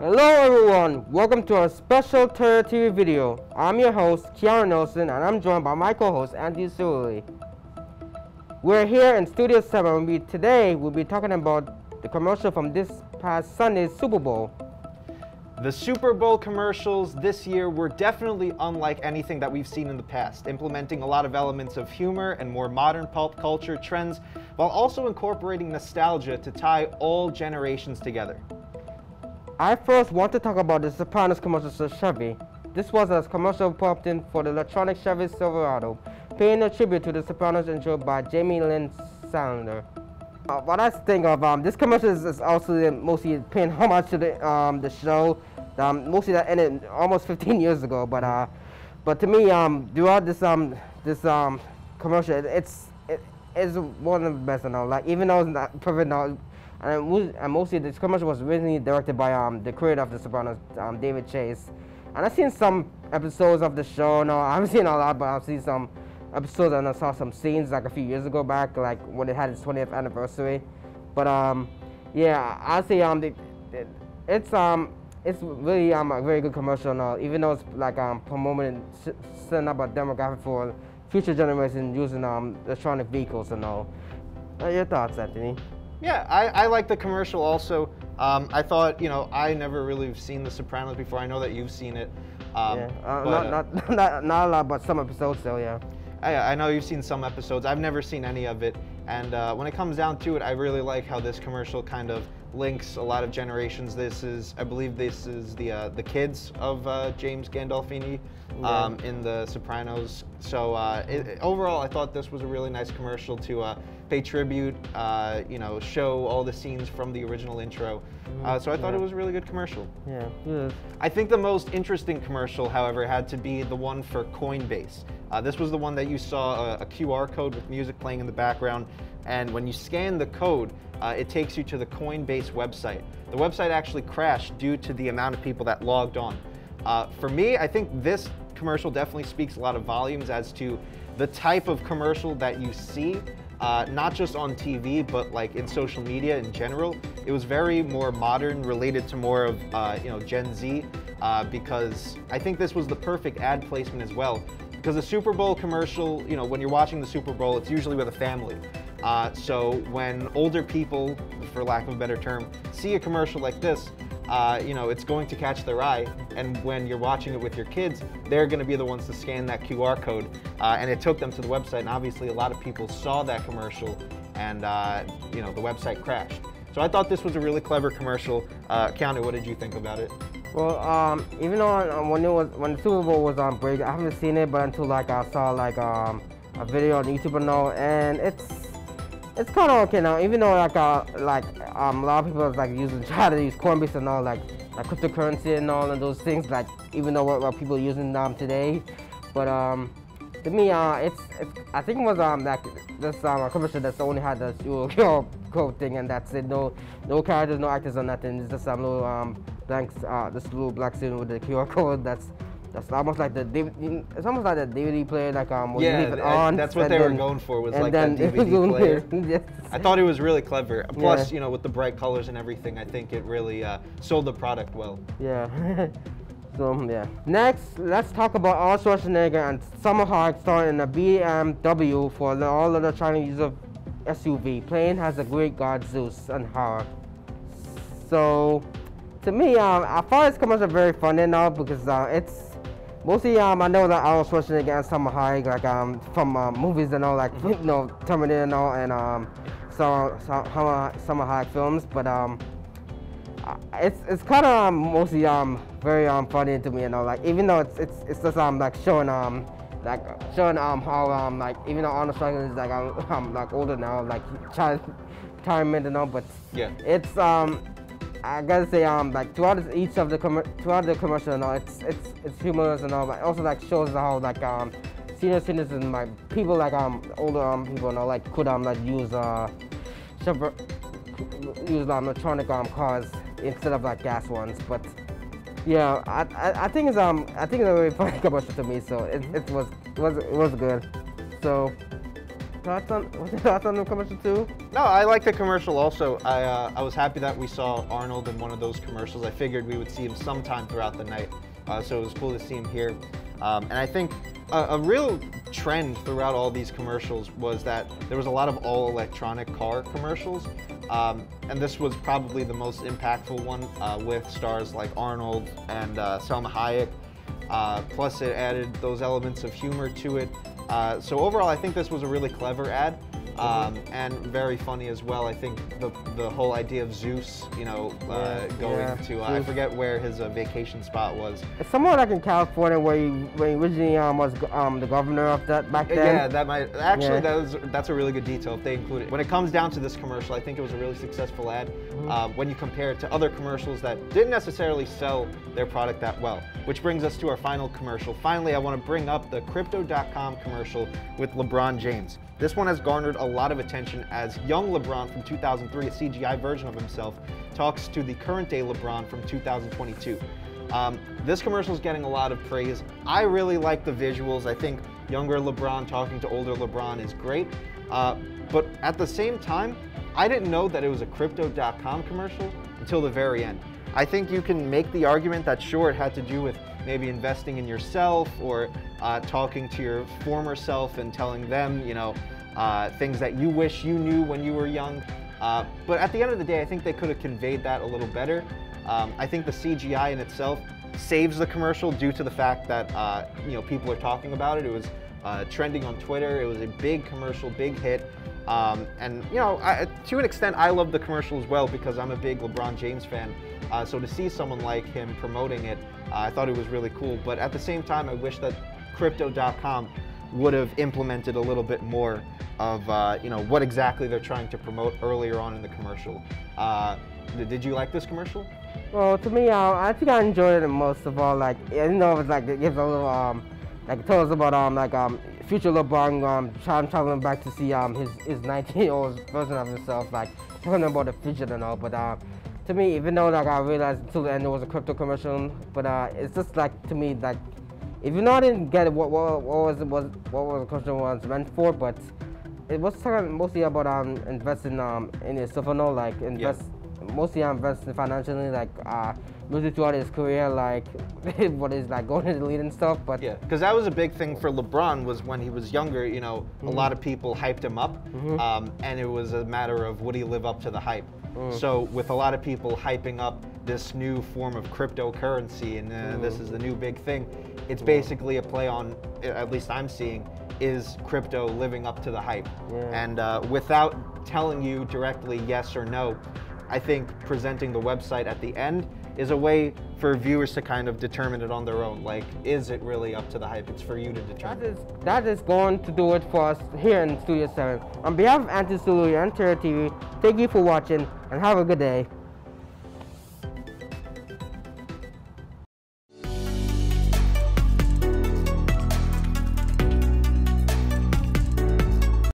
Hello everyone, welcome to our special Terror TV video. I'm your host, Keanu and I'm joined by my co-host, Anthony Cerulli. We're here in Studio 7 today we'll be talking about the commercial from this past Sunday's Super Bowl. The Super Bowl commercials this year were definitely unlike anything that we've seen in the past, implementing a lot of elements of humor and more modern pulp culture trends, while also incorporating nostalgia to tie all generations together. I first want to talk about the Sopranos commercial for Chevy. This was a commercial popped in for the electronic Chevy Silverado, paying a tribute to the Sopranos intro by Jamie Lynn Sandler. What I think of this commercial is also mostly paying homage to the show, mostly that ended almost 15 years ago. But to me, throughout this commercial, it's one of the best. Like even though it's not perfect now. And mostly this commercial was originally directed by the creator of The Sopranos, David Chase. And I've seen some episodes of the show. No, I haven't seen a lot, but I've seen some episodes and I saw some scenes like a few years ago back, like when it had its 20th anniversary. But yeah, I'd say it's really a very good commercial and all, even though it's like promoting setting up a demographic for future generations using electronic vehicles and all. Your thoughts, Anthony? Yeah, I like the commercial also. I thought, I never really seen The Sopranos before. I know that you've seen it. Not a lot, but some episodes though, yeah. I know you've seen some episodes. I've never seen any of it. And when it comes down to it, I really like how this commercial kind of links a lot of generations. I believe this is the kids of James Gandolfini in The Sopranos. So overall, I thought this was a really nice commercial to pay tribute, show all the scenes from the original intro. So I thought it was a really good commercial. Yeah. I think the most interesting commercial, however, had to be the one for Coinbase. This was the one that you saw a QR code with music playing in the background, and when you scan the code, it takes you to the Coinbase website. The website actually crashed due to the amount of people that logged on. For me, I think this commercial definitely speaks a lot of volumes as to the type of commercial that you see, not just on TV, but like in social media in general. It was very more modern, related to more of Gen Z, because I think this was the perfect ad placement as well. Because a Super Bowl commercial, when you're watching the Super Bowl, it's usually with a family. So when older people, for lack of a better term, see a commercial like this, it's going to catch their eye. And when you're watching it with your kids, they're going to be the ones to scan that QR code. And it took them to the website. And obviously, a lot of people saw that commercial, and the website crashed. So I thought this was a really clever commercial. Keanu, what did you think about it? Well, even though when the Super Bowl was on break, I haven't seen it, but until I saw a video on YouTube and all, and it's kind of okay now. Even though a lot of people try to use Coinbase and all, like cryptocurrency and all, and those things, like even though what people are using today, but to me, I think it was this commercial that's only had the QR code thing, and that's it. No characters, no actors or nothing. It's just some little blanks, this little black screen with the QR code. That's almost like the DVD. It's almost like the DVD player, when you leave it on. That's what they were going for, was like that DVD player. Yes. I thought it was really clever. Plus, with the bright colors and everything, I think it really sold the product well. Yeah. So yeah. Next, let's talk about Arnold Schwarzenegger and Summer Hayek starring in a BMW for all of the Chinese user SUV. Plane has a Greek god Zeus and Hera. So, to me, I find this commercial very funny now because it's mostly I know that Arnold Schwarzenegger and Summer Hayek from movies and all, Terminator and all, and Summer Hayek films, but it's kind of mostly very funny to me, even though it's just showing how even though Arnold Schwarzenegger is older now, child retirement and all, but yeah, it's I gotta say throughout the commercial and all, it's humorous and all, but also shows how senior citizens, people older people and all could use electronic cars instead of gas ones. But yeah, I think it's a very funny commercial to me. So it was good. So what's your thoughts on the commercial too? No, I like the commercial also. I was happy that we saw Arnold in one of those commercials. I figured we would see him sometime throughout the night, so it was cool to see him here. And I think a real trend throughout all these commercials was that there was a lot of all-electronic car commercials, and this was probably the most impactful one with stars like Arnold and Salma Hayek. Plus, it added those elements of humor to it. So overall, I think this was a really clever ad. And very funny as well. I think the whole idea of Zeus, you know, going to I forget where his vacation spot was. It's somewhere like in California where he originally was the governor of that back then. Yeah, that might actually that's a really good detail if they include it. When it comes down to this commercial, I think it was a really successful ad. When you compare it to other commercials that didn't necessarily sell their product that well. Which brings us to our final commercial. Finally, I want to bring up the Crypto.com commercial with LeBron James. This one has garnered a lot of attention as young LeBron from 2003, a CGI version of himself, talks to the current day LeBron from 2022. This commercial is getting a lot of praise. I really like the visuals. I think younger LeBron talking to older LeBron is great. But at the same time, I didn't know that it was a Crypto.com commercial until the very end. I think you can make the argument that sure, it had to do with maybe investing in yourself or talking to your former self and telling them, you know, things that you wish you knew when you were young. But at the end of the day, I think they could have conveyed that a little better. I think the CGI in itself saves the commercial due to the fact that you know, people are talking about it. It was trending on Twitter. It was a big commercial, big hit. And you know, to an extent, I love the commercial as well because I'm a big LeBron James fan. So to see someone like him promoting it, I thought it was really cool. But at the same time, I wish that Crypto.com would have implemented a little bit more of you know, what exactly they're trying to promote earlier on in the commercial. Did you like this commercial? Well, to me, I think I enjoyed it most of all. Like, you know, it's like it gives a little like it tells us about future LeBron traveling back to see his 19-year-old version of himself, like talking about the future and all. But to me, even though like I realized until the end it was a crypto commercial, but it's just like, to me, like, even though I didn't get what the commercial was meant for, but it was talking mostly about investing in yourself and all, like mostly investing financially, like losing throughout his career, like what is like going to the lead and stuff. But yeah, because that was a big thing for LeBron, was when he was younger, you know, a lot of people hyped him up, and it was a matter of would he live up to the hype. So with a lot of people hyping up this new form of cryptocurrency and this is the new big thing, it's basically a play on, at least I'm seeing, is crypto living up to the hype? And without telling you directly yes or no, I think presenting the website at the end is a way for viewers to kind of determine it on their own. Like, is it really up to the hype? It's for you to determine. That is going to do it for us here in Studio 7. On behalf of Anthony Cerulli and Terra TV, thank you for watching and have a good day.